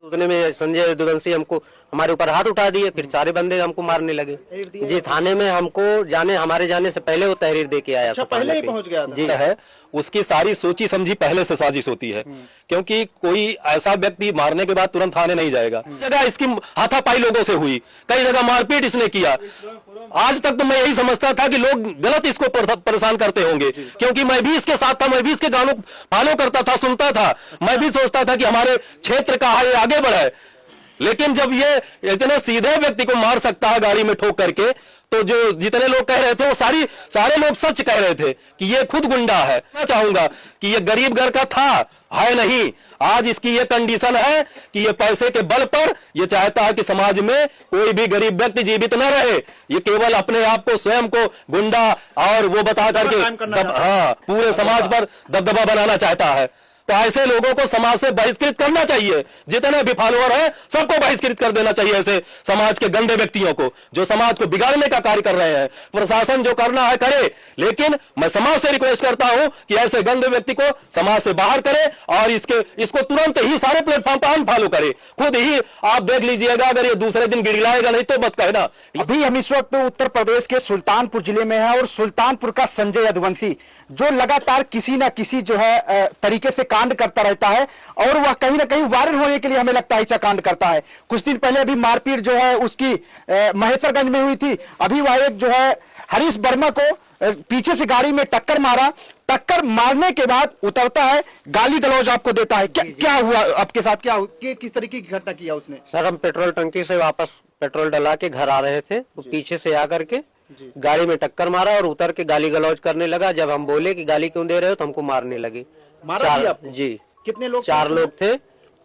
उतने में संजय यदुवंशी हमको हमारे ऊपर हाथ उठा दिए, फिर सारे बंदे हमको मारने लगे। जी, थाने में हमको हमारे जाने से पहले वो तहरीर दे के आया था। पहले ही पहुंच गया था। जी है उसकी सारी सोची समझी पहले से साजिश होती है, क्योंकि कोई ऐसा व्यक्ति मारने के बाद तुरंत थाने नहीं जाएगा। जगह इसकी हाथापाई लोगों से हुई, कई जगह मारपीट इसने किया। आज तक तो मैं यही समझता था कि लोग गलत इसको परेशान करते होंगे, क्योंकि मैं भी इसके साथ था, मैं भी इसके गानों फॉलो करता था, सुनता था। मैं भी सोचता था कि हमारे क्षेत्र का ये आगे बढ़े, लेकिन जब ये इतने सीधे व्यक्ति को मार सकता है गाड़ी में ठोक करके, तो जो जितने लोग कह रहे थे वो सारे लोग सच कह रहे थे कि ये खुद गुंडा है। मैं चाहूंगा कि ये गरीब घर का था, है नहीं। आज इसकी ये कंडीशन है कि ये पैसे के बल पर ये चाहता है कि समाज में कोई भी गरीब व्यक्ति जीवित न रहे। ये केवल अपने आप को स्वयं को गुंडा और वो बता करके पूरे समाज पर दबदबा बनाना चाहता है। तो ऐसे लोगों को समाज से बहिष्कृत करना चाहिए। जितने भी फॉलोअर हैं सबको बहिष्कृत कर देना चाहिए, ऐसे समाज के गंदे व्यक्तियों को जो समाज को बिगाड़ने का कार्य कर रहे हैं। प्रशासन जो करना है करे, लेकिन मैं समाज से रिक्वेस्ट करता हूं कि ऐसे गंदे व्यक्ति को समाज से बाहर करे और इसको तुरंत ही सारे प्लेटफॉर्म पर अनफॉलो करे। खुद ही आप देख लीजिएगा, अगर ये दूसरे दिन गिड़गिड़ाएगा नहीं तो मत कहना। अभी हम इस वक्त उत्तर प्रदेश के सुल्तानपुर जिले में है और सुल्तानपुर का संजय यदुवंशी जो लगातार किसी ना किसी जो है तरीके से कांड करता रहता है और वह कहीं ना कहीं वायरल होने के लिए हमें लगता है ऐसा कांड करता है। कुछ दिन पहले अभी मारपीट जो है उसकी महेश्वरगंज में हुई थी। अभी वह एक जो है हरीश वर्मा को पीछे से गाड़ी में टक्कर मारा, टक्कर मारने के बाद उतरता है, गाली गलौज आपको देता है। क्या हुआ आपके साथ, किस तरीके की घटना किया उसने? सर, हम पेट्रोल टंकी से वापस पेट्रोल डला के घर आ रहे थे, वो पीछे से आकर के गाड़ी में टक्कर मारा और उतर के गाली गलौज करने लगा। जब हम बोले कि गाली क्यों दे रहे हो तो हमको मारने लगे। जी, कितने लोग? 4 लोग थे,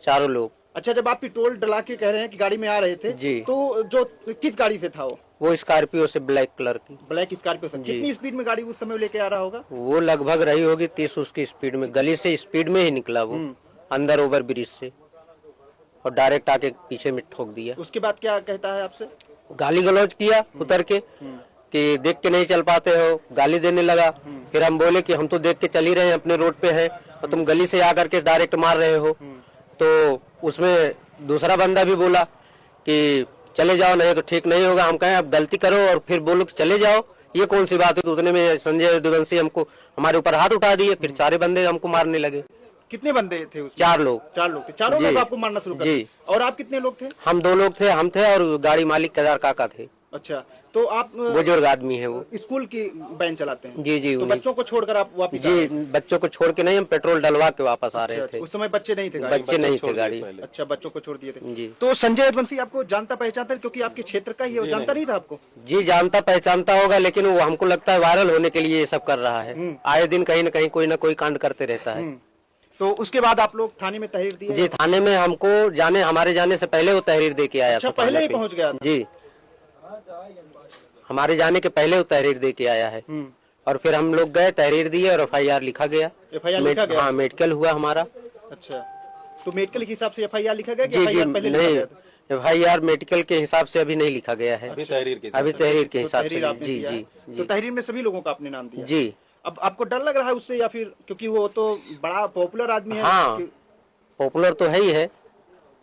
चारों लोग। अच्छा, जब आप पेट्रोल डला के कह रहे हैं कि गाड़ी में आ रहे थे जी, तो जो किस गाड़ी से था वो स्कॉर्पियो से, ब्लैक कलर की। ब्लैक स्कॉर्पियो से कितनी स्पीड में गाड़ी उस समय लेके आ रहा होगा? वो लगभग रही होगी 30 उसकी स्पीड में। गली से स्पीड में ही निकला वो, अंदर ओवर ब्रिज से, और डायरेक्ट आके पीछे में ठोक दिया। उसके बाद क्या कहता है आपसे? गाली गलौज किया उतर के कि देख के नहीं चल पाते हो, गाली देने लगा। फिर हम बोले कि हम तो देख के चल ही रहे हैं, अपने रोड पे है, और तुम गली से आकर के डायरेक्ट मार रहे हो। तो उसमें दूसरा बंदा भी बोला कि चले जाओ, नहीं तो ठीक नहीं होगा। हम कहें आप गलती करो और फिर बोलो कि चले जाओ, ये कौन सी बात है? तो उतने में संजय यदुवंशी हमको हमारे ऊपर हाथ उठा दिए, फिर सारे बंदे हमको मारने लगे। कितने बंदे थे उसमें? 4 लोग। 4 लोग थे। चारों लोग आपको मारना शुरू कर दिए? और आप कितने लोग थे? हम 2 लोग थे, हम थे और गाड़ी मालिक केदार काका थे। अच्छा, तो आप बुजुर्ग आदमी है वो, स्कूल की वैन चलाते हैं? जी जी। तो बच्चों को छोड़कर आप वापस? जी, बच्चों को छोड़ के नहीं, हम पेट्रोल डलवा के वापस आ रहे थे। उस समय बच्चे नहीं थे? बच्चे नहीं थे गाड़ी। अच्छा, बच्चों को छोड़ दिए थे जी। तो संजय यदुवंशी आपको जानता पहचानता, क्योंकि आपके क्षेत्र का ही है, वो जानता नहीं था आपको? जी, जानता पहचानता होगा, लेकिन वो हमको लगता है वायरल होने के लिए ये सब कर रहा है। आए दिन कहीं न कहीं कोई न कोई कांड करते रहता है। तो उसके बाद आप लोग थाने में तहरीर दिए? जी, थाने में हमको हमारे जाने से पहले वो तहरीर दे के आया था। पहले ही पहुंच गया? जी, हमारे जाने के पहले वो तहरीर दे के आया है। और फिर हम लोग गए, तहरीर दिए और FIR लिखा गया। FIR लिखा गया? हाँ, मेडिकल हुआ हमारा। अच्छा, तो मेडिकल के हिसाब से FIR लिखा गया? जी जी, नहीं, FIR मेडिकल के हिसाब से अभी नहीं लिखा गया है, अभी तहरीर के हिसाब से। जी जी। तो तहरीर में सभी लोगों का आपने नाम दिया? जी। अब आपको डर लग रहा है उससे, या फिर क्योंकि वो तो बड़ा पॉपुलर आदमी है? हाँ, पॉपुलर तो है ही है।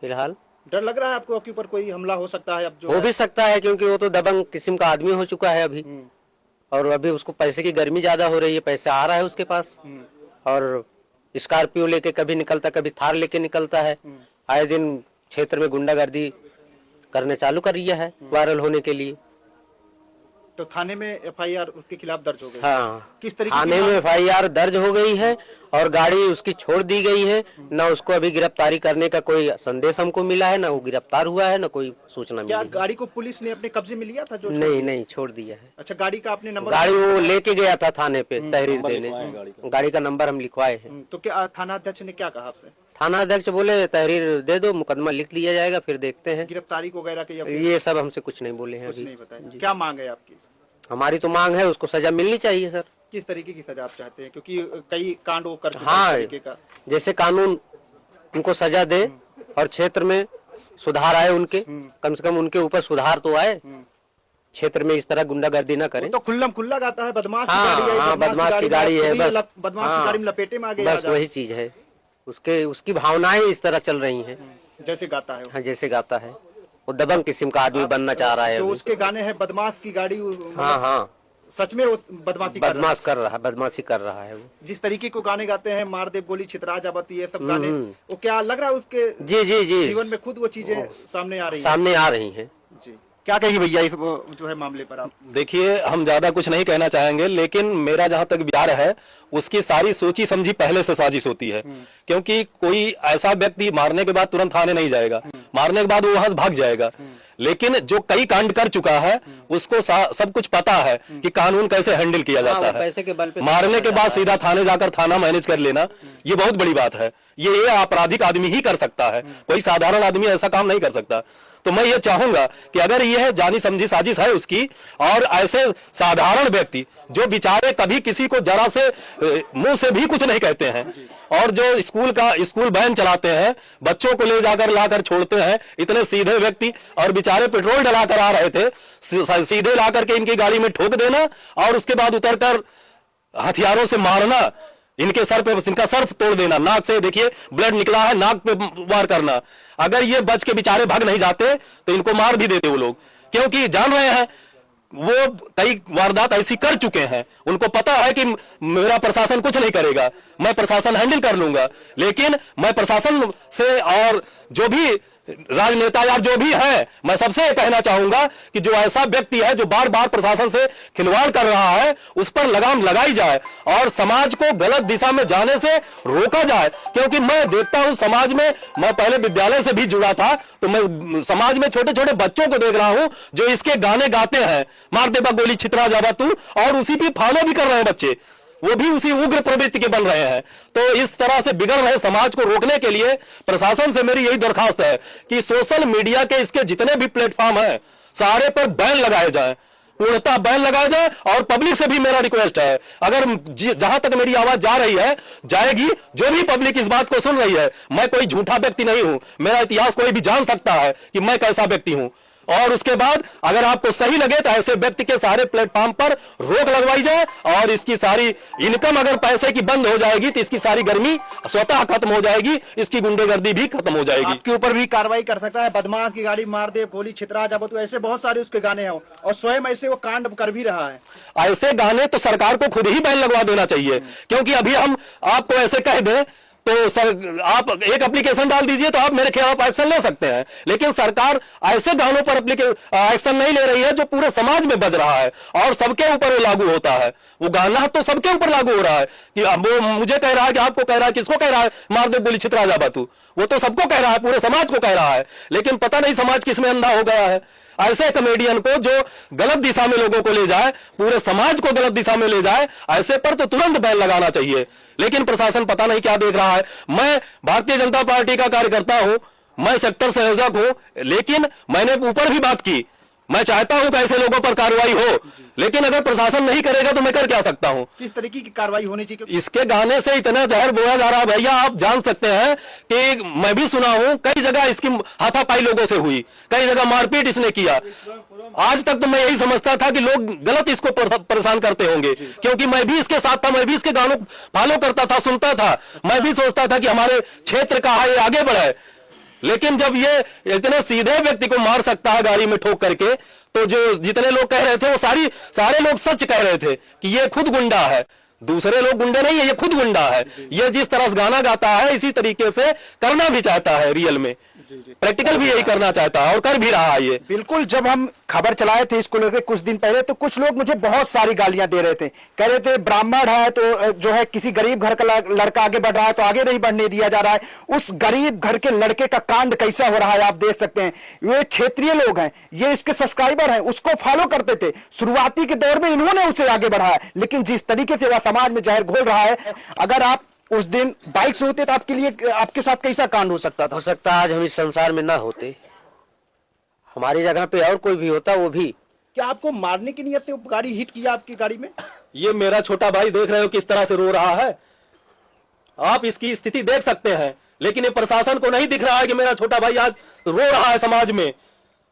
फिलहाल डर लग रहा है आपको आपके ऊपर कोई हमला हो सकता है? अब जो हो भी सकता है, क्योंकि वो तो दबंग किस्म का आदमी हो चुका है अभी, और अभी उसको पैसे की गर्मी ज्यादा हो रही है, पैसा आ रहा है उसके पास, और स्कॉर्पियो लेके कभी निकलता, कभी थार लेके निकलता है। आए दिन क्षेत्र में गुंडागर्दी करने चालू कर दिया है वायरल होने के लिए। तो थाने में FIR उसके खिलाफ दर्ज हो गई? हाँ, किस तरीके थाने में FIR दर्ज हो गई है और गाड़ी उसकी छोड़ दी गई है। न उसको अभी गिरफ्तारी करने का कोई संदेश हमको मिला है, न वो गिरफ्तार हुआ है, न कोई सूचना मिली है। गाड़ी को पुलिस ने अपने कब्जे में लिया था? जो नहीं, छोड़ दिया है। अच्छा, गाड़ी का आपने नंबर? गाड़ी वो लेके गया था थाने पे तहरीर देने, गाड़ी का नंबर हम लिखवाए हैं। तो क्या थाना अध्यक्ष ने क्या कहा आपसे? थाना अध्यक्ष बोले तहरीर दे दो, मुकदमा लिख लिया जाएगा, फिर देखते हैं। गिरफ्तारी वगैरह के ये सब हमसे कुछ नहीं बोले हैं अभी। नहीं बताया। क्या मांग है आपकी? हमारी तो मांग है उसको सजा मिलनी चाहिए सर। किस तरीके की सजा आप चाहते हैं? क्योंकि कई कांड वो कर चुके हैं हाँ, तरीके का। जैसे कानून उनको सजा दे और क्षेत्र में सुधार आए उनके, कम से कम उनके ऊपर सुधार तो आए, क्षेत्र में इस तरह गुंडागर्दी न करें। तो खुल्लम खुल्ला गाता है, बदमाश हाँ, की गाड़ी है, हाँ, बदमाश की गाड़ी है, बस बदमाश की गाड़ी में लपेटे में आ गया। बस वही चीज है, उसकी भावनाएं इस तरह चल रही हैं। जैसे गाता है वो। हाँ जैसे गाता है, वो दबंग किस्म का आदमी बनना चाह रहा है तो अभी। उसके गाने हैं बदमाश की गाड़ी, हाँ हाँ, सच में वो बदमाशी कर रहा बदमाश कर रहा है, बदमाशी कर रहा है वो। है। जिस तरीके को गाने गाते हैं, मार दे गोली छितरा जाबती, ये सब गाने, वो क्या लग रहा है उसके जी जी जी, जीवन में खुद वो चीजें सामने आ रही हैं? सामने आ रही हैं। जी, क्या कहेंगे भैया इस जो है मामले पर आप? देखिए, हम ज्यादा कुछ नहीं कहना चाहेंगे, लेकिन मेरा जहां तक विचार है, उसकी सारी सोची समझी पहले से साजिश होती है। क्योंकि कोई ऐसा व्यक्ति मारने के बाद तुरंत थाने नहीं जाएगा, मारने के बाद वो वहां से भाग जाएगा। लेकिन जो कई कांड कर चुका है, उसको सब कुछ पता है कि कानून कैसे हैंडल किया जाता है। पैसे के बल पे मारने के बाद सीधा थाने जाकर थाना मैनेज कर लेना, ये बहुत बड़ी बात है। ये आपराधिक आदमी ही कर सकता है, कोई साधारण आदमी ऐसा काम नहीं कर सकता। तो मैं ये चाहूंगा कि अगर यह जानी समझी साजिश है उसकी, और ऐसे साधारण व्यक्ति जो बेचारे कभी किसी को जरा से मुंह से भी कुछ नहीं कहते हैं, और जो स्कूल वैन चलाते हैं, बच्चों को ले जाकर लाकर छोड़ते हैं, इतने सीधे व्यक्ति, और बेचारे पेट्रोल डलाकर आ रहे थे, सीधे लाकर के इनकी गाड़ी में ठोक देना और उसके बाद उतरकर हथियारों से मारना, इनके सर पे, इनका सर तोड़ देना, नाक से देखिए ब्लड निकला है, नाक पे वार करना। अगर ये बच के बेचारे भाग नहीं जाते तो इनको मार भी देते वो लोग, क्योंकि जान रहे हैं वो कई वारदात ऐसी कर चुके हैं। उनको पता है कि मेरा प्रशासन कुछ नहीं करेगा, मैं प्रशासन हैंडल कर लूंगा। लेकिन मैं प्रशासन से और जो भी राजनेता या जो भी है, मैं सबसे ये कहना चाहूंगा कि जो ऐसा व्यक्ति है जो बार बार प्रशासन से खिलवाड़ कर रहा है, उस पर लगाम लगाई जाए और समाज को गलत दिशा में जाने से रोका जाए। क्योंकि मैं देखता हूं समाज में, मैं पहले विद्यालय से भी जुड़ा था, तो मैं समाज में छोटे छोटे बच्चों को देख रहा हूं जो इसके गाने गाते हैं, मार दे बा गोली छितरा जावा तू, और उसी पे फॉलो भी कर रहे हैं बच्चे, वो भी उसी उग्र प्रवृत्ति के बन रहे हैं। तो इस तरह से बिगड़ रहे समाज को रोकने के लिए प्रशासन से मेरी यही दरखास्त है कि सोशल मीडिया के इसके जितने भी प्लेटफॉर्म हैं, सारे पर बैन लगाए जाए, पूर्णतः बैन लगाया जाए। और पब्लिक से भी मेरा रिक्वेस्ट है, अगर जहां तक मेरी आवाज जा रही है, जाएगी, जो भी पब्लिक इस बात को सुन रही है, मैं कोई झूठा व्यक्ति नहीं हूं, मेरा इतिहास कोई भी जान सकता है कि मैं कैसा व्यक्ति हूं। और उसके बाद अगर आपको सही लगे तो ऐसे व्यक्ति के सारे प्लेटफॉर्म पर रोक लगवाई जाए, और इसकी सारी इनकम अगर पैसे की बंद हो जाएगी तो इसकी सारी गर्मी स्वतः खत्म हो जाएगी, इसकी गुंडेगर्दी भी खत्म हो जाएगी। आपके ऊपर भी कार्रवाई कर सकता है, बदमाश की गाड़ी मार दे गोली छितरा जाबो, तो ऐसे बहुत सारे उसके गाने हैं, और स्वयं ऐसे वो कांड कर भी रहा है। ऐसे गाने तो सरकार को खुद ही बैन लगवा देना चाहिए। क्योंकि अभी हम आपको ऐसे कह दें तो सर, आप एक एप्लीकेशन डाल दीजिए तो आप मेरे खिलाफ एक्शन ले सकते हैं, लेकिन सरकार ऐसे गानों पर एक्शन नहीं ले रही है जो पूरे समाज में बज रहा है और सबके ऊपर वो लागू होता है। वो गाना तो सबके ऊपर लागू हो रहा है कि अब वो मुझे कह रहा है कि आपको कह रहा है, किसको कह रहा है मार दे गोली छितरा जा बातू, वो तो सबको कह रहा है, पूरे समाज को कह रहा है। लेकिन पता नहीं समाज किसमें अंधा हो गया है। ऐसे कमेडियन को जो गलत दिशा में लोगों को ले जाए, पूरे समाज को गलत दिशा में ले जाए, ऐसे पर तो तुरंत बैन लगाना चाहिए। लेकिन प्रशासन पता नहीं क्या देख रहा है। मैं भारतीय जनता पार्टी का कार्यकर्ता हूं, मैं सेक्टर संयोजक हूं, लेकिन मैंने ऊपर भी बात की, मैं चाहता हूं कि ऐसे लोगों पर कार्रवाई हो, लेकिन अगर प्रशासन नहीं करेगा तो मैं कर क्या सकता हूं। किस तरीके की कार्रवाई होनी चाहिए? इसके गाने से इतना जहर बोया जा रहा है भैया, आप जान सकते हैं कि मैं भी सुना हूं, कई जगह इसकी हाथापाई लोगों से हुई, कई जगह मारपीट इसने किया। आज तक तो मैं यही समझता था कि लोग गलत इसको परेशान करते होंगे, क्योंकि मैं भी इसके साथ था, मैं भी इसके गानों फॉलो करता था, सुनता था, मैं भी सोचता था कि हमारे क्षेत्र का है, आगे बढ़े। लेकिन जब ये इतने सीधे व्यक्ति को मार सकता है गाड़ी में ठोक करके, तो जो जितने लोग कह रहे थे वो सारे लोग सच कह रहे थे कि ये खुद गुंडा है, दूसरे लोग गुंडे नहीं है, ये खुद गुंडा है। ये जिस तरह से गाना गाता है इसी तरीके से करना भी चाहता है, रियल में प्रैक्टिकल भी यही करना चाहता है और कर भी रहा है ये। बिल्कुल, जब हम खबर चलाए थे इसको लेकर कुछ दिन पहले, तो कुछ लोग मुझे बहुत सारी गालियां दे रहे थे, कह रहे थे ब्राह्मण है तो जो है किसी गरीब घर का लड़का आगे बढ़ रहा है तो आगे नहीं बढ़ने दिया जा रहा है। उस गरीब घर के लड़के का कांड कैसा हो रहा है आप देख सकते हैं। ये क्षेत्रीय लोग हैं, ये इसके सब्सक्राइबर हैं, उसको फॉलो करते थे, शुरुआती के दौर में इन्होंने उसे आगे बढ़ाया, लेकिन जिस तरीके से वह समाज में जहर घोल रहा है, अगर आप उस दिन बाइक से होते तो आपके लिए, आपके साथ कैसा कांड हो सकता था? हो सकता है आज हम इस संसार में ना होते, हमारी जगह पे और कोई भी होता वो भी। क्या आपको मारने की नियत से गाड़ी हिट किया आपकी गाड़ी में? ये मेरा छोटा भाई देख रहे हो किस तरह से रो रहा है, आप इसकी स्थिति देख सकते हैं। लेकिन ये प्रशासन को नहीं दिख रहा है कि मेरा छोटा भाई आज रो रहा है समाज में।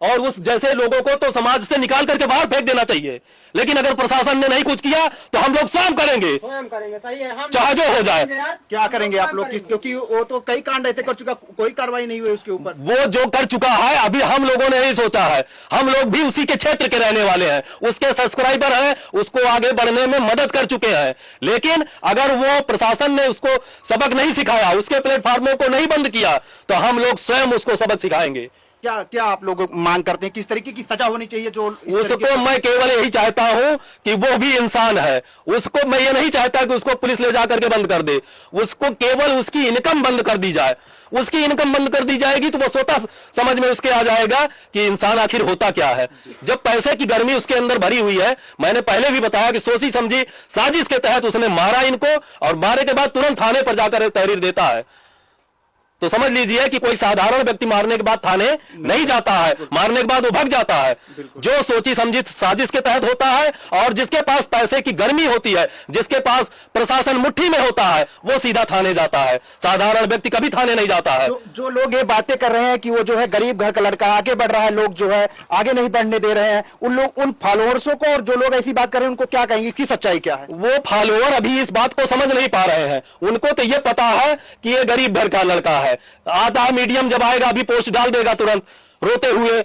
और उस जैसे लोगों को तो समाज से निकाल करके बाहर फेंक देना चाहिए। लेकिन अगर प्रशासन ने नहीं कुछ किया तो हम लोग स्वयं करेंगे, सही है, हम चाहे जो हो जाए। क्या करेंगे आप लोग? क्योंकि वो तो कई कांड ऐसे कर चुका, कोई कार्रवाई नहीं हुई उसके ऊपर। वो जो कर चुका है अभी हम लोगों ने यही सोचा है, हम लोग भी उसी के क्षेत्र के रहने वाले हैं, उसके सब्सक्राइबर हैं, उसको आगे बढ़ने में मदद कर चुके हैं। लेकिन अगर वो प्रशासन ने उसको सबक नहीं सिखाया, उसके प्लेटफॉर्मों को नहीं बंद किया, तो हम लोग स्वयं उसको सबक सिखाएंगे। क्या क्या आप लोग मांग करते हैं? किस तरीके की सजा होनी चाहिए? जो उसको मैं केवल यही चाहता हूं कि वो भी इंसान है, उसको मैं ये नहीं चाहता कि उसको पुलिस ले जाकर के बंद कर दे, उसको केवल उसकी इनकम बंद कर दी जाए। उसकी इनकम बंद कर दी जाएगी तो वो स्वतः समझ में उसके आ जाएगा कि इंसान आखिर होता क्या है। जब पैसे की गर्मी उसके अंदर भरी हुई है, मैंने पहले भी बताया कि सोची समझी साजिश के तहत उसने मारा इनको, और मारे के बाद तुरंत थाने पर जाकर तहरीर देता है। तो समझ लीजिए कि कोई साधारण व्यक्ति मारने के बाद थाने नहीं जाता है, मारने के बाद वो भाग जाता है। जो सोची समझी साजिश के तहत होता है, और जिसके पास पैसे की गर्मी होती है, जिसके पास प्रशासन मुट्ठी में होता है, वो सीधा थाने जाता है। साधारण व्यक्ति कभी थाने नहीं जाता है। जो लोग ये बातें कर रहे हैं कि वो जो है गरीब घर का लड़का आगे बढ़ रहा है, लोग जो है आगे नहीं बढ़ने दे रहे हैं, उन फॉलोअर्सों को, और जो लोग ऐसी बात कर रहे हैं उनको क्या कहेंगे कि सच्चाई क्या है? वो फॉलोअर अभी इस बात को समझ नहीं पा रहे हैं। उनको तो ये पता है कि ये गरीब घर का लड़का है। आधा मीडियम जब आएगा अभी पोस्ट डाल देगा तुरंत रोते हुए,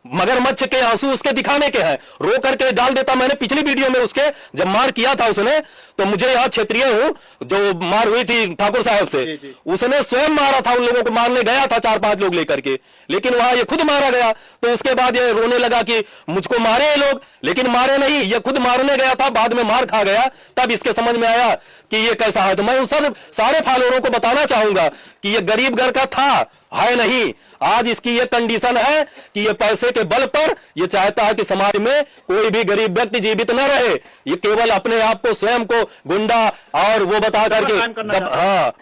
मगरमच्छ के आंसू उसके दिखाने के हैं, रो करके डाल देता। मैंने पिछली वीडियो में उसके जब मार किया था उसने, तो मुझे यहाँ क्षेत्रीय हूँ, जो मार हुई थी ठाकुर साहब से, उसने स्वयं मारा था। उन लोगों को मारने गया था 4-5 लोग लेकर के, लेकिन वहां ये खुद मारा गया। तो उसके बाद ये रोने लगा कि मुझको मारे ये लोग, लेकिन मारे नहीं, ये खुद मारने गया था, बाद में मार खा गया। तब इसके समझ में आया कि ये कैसा है। तो मैं उन सारे फॉलोअरों को बताना चाहूंगा कि ये गरीब घर का था, है नहीं। आज इसकी ये कंडीशन है कि ये पैसे के बल पर ये चाहता है कि समाज में कोई भी गरीब व्यक्ति जीवित न रहे। ये केवल अपने आप को, स्वयं को गुंडा और वो बता करके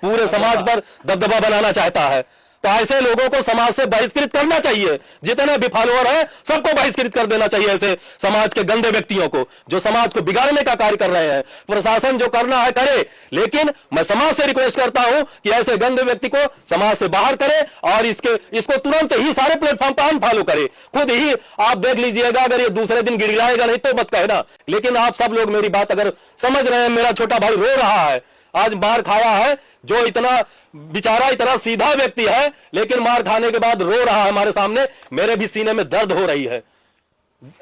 पूरे समाज पर दबदबा बनाना चाहता है। तो ऐसे लोगों को समाज से बहिष्कृत करना चाहिए। जितने भी फॉलोअर हैं सबको बहिष्कृत कर देना चाहिए, ऐसे समाज के गंदे व्यक्तियों को जो समाज को बिगाड़ने का कार्य कर रहे हैं। प्रशासन जो करना है करे, लेकिन मैं समाज से रिक्वेस्ट करता हूं कि ऐसे गंदे व्यक्ति को समाज से बाहर करे, और इसको तुरंत ही सारे प्लेटफॉर्म पर अनफॉलो करे। खुद ही आप देख लीजिएगा, अगर ये दूसरे दिन गिड़गिड़ाएगा नहीं तो मत कहना। लेकिन आप सब लोग मेरी बात अगर समझ रहे हैं, मेरा छोटा भाई रो रहा है, आज मार खाया है, जो इतना बेचारा इतना सीधा व्यक्ति है, लेकिन मार खाने के बाद रो रहा है हमारे सामने। मेरे भी सीने में दर्द हो रही है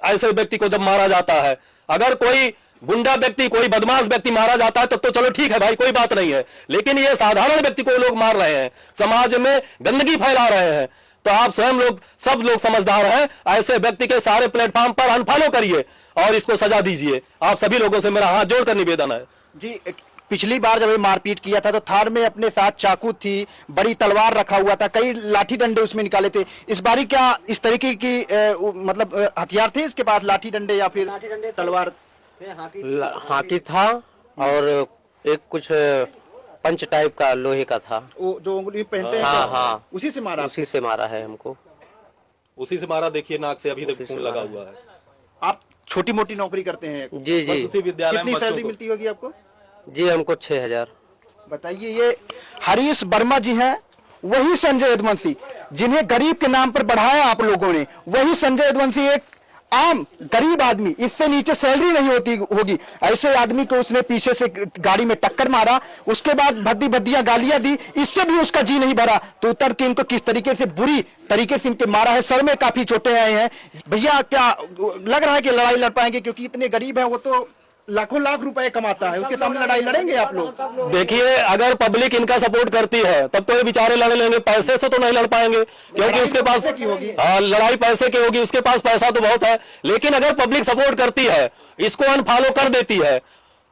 ऐसे व्यक्ति को जब मारा जाता है। अगर कोई गुंडा व्यक्ति, कोई बदमाश व्यक्ति मारा जाता है तब तो चलो ठीक है भाई, कोई बात नहीं है, लेकिन ये साधारण व्यक्ति को लोग मार रहे हैं, समाज में गंदगी फैला रहे हैं। तो आप स्वयं लोग, सब लोग समझदार हैं, ऐसे व्यक्ति के सारे प्लेटफॉर्म पर अनफॉलो करिए और इसको सजा दीजिए। आप सभी लोगों से मेरा हाथ जोड़कर निवेदन है। जी, पिछली बार जब मारपीट किया था तो थार में अपने साथ चाकू थी, बड़ी तलवार रखा हुआ था, कई लाठी डंडे उसमें निकाले थे। इस बारी क्या इस तरीके की मतलब हथियार थे इसके पास, लाठी डंडे या फिर तलवार? हाकी था, और एक कुछ पंच टाइप का लोहे का था, वो जो उंगली पहनते हैं। हाँ, उसी से मारा? उसी से मारा है हमको, उसी से मारा। देखिए नाक से अभी तक खून लगा हुआ है। आप छोटी मोटी नौकरी करते हैं? जी जी। उसी विद्यालय में कितनी सैलरी मिलती होगी आपको? जी हमको 6000। बताइए, ये हरीश वर्मा जी हैं, वही संजय यदुवंशी जिन्हें गरीब के नाम पर बढ़ाया आप लोगों ने। वही संजय यदुवंशी एक आम गरीब आदमी, इससे नीचे सैलरी नहीं होती होगी, ऐसे आदमी को उसने पीछे से गाड़ी में टक्कर मारा, उसके बाद भद्दी भद्दियां गालियां दी, इससे भी उसका जी नहीं भरा। तो उतर के इनको किस तरीके से बुरी तरीके से इनके मारा है, सर में काफी चोटें आई हैं। भैया क्या लग रहा है कि लड़ाई लड़ पाएंगे? क्योंकि इतने गरीब है, वो तो लाखों लाख रुपए कमाता है, उसके सामने लड़ाई लड़ेंगे आप लोग? देखिए, अगर पब्लिक इनका सपोर्ट करती है तब तो ये बेचारे लड़ लेंगे, पैसे से तो नहीं लड़ पाएंगे, क्योंकि उसके पास लड़ाई पैसे की होगी, उसके पास पैसा तो बहुत है। लेकिन अगर पब्लिक सपोर्ट करती है, इसको अनफॉलो कर देती है,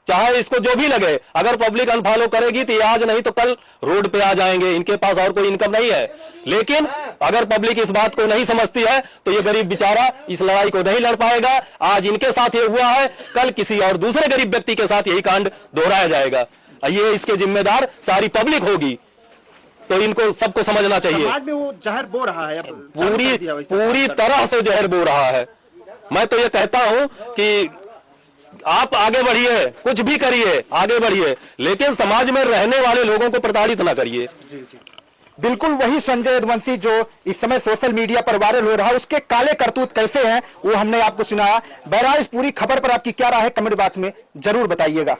चाहे इसको जो भी लगे, अगर पब्लिक अनफॉलो करेगी तो आज नहीं तो कल रोड पे आ जाएंगे। इनके पास और कोई इनकम नहीं है। लेकिन अगर पब्लिक इस बात को नहीं समझती है तो ये गरीब बेचारा इस लड़ाई को नहीं लड़ पाएगा। आज इनके साथ ये हुआ है, कल किसी और दूसरे गरीब व्यक्ति के साथ यही कांड दोहराया जाएगा। ये इसके जिम्मेदार सारी पब्लिक होगी। तो इनको सबको समझना चाहिए। समाज में वो जहर बो रहा है, पूरी तरह से जहर बो रहा है। मैं तो ये कहता हूं कि आप आगे बढ़िए, कुछ भी करिए, आगे बढ़िए, लेकिन समाज में रहने वाले लोगों को प्रताड़ित ना करिए। बिल्कुल वही संजय यदुवंशी जो इस समय सोशल मीडिया पर वायरल हो रहा है, उसके काले करतूत कैसे हैं वो हमने आपको सुनाया। बहरहाल इस पूरी खबर पर आपकी क्या राय है, कमेंट बॉक्स में जरूर बताइएगा।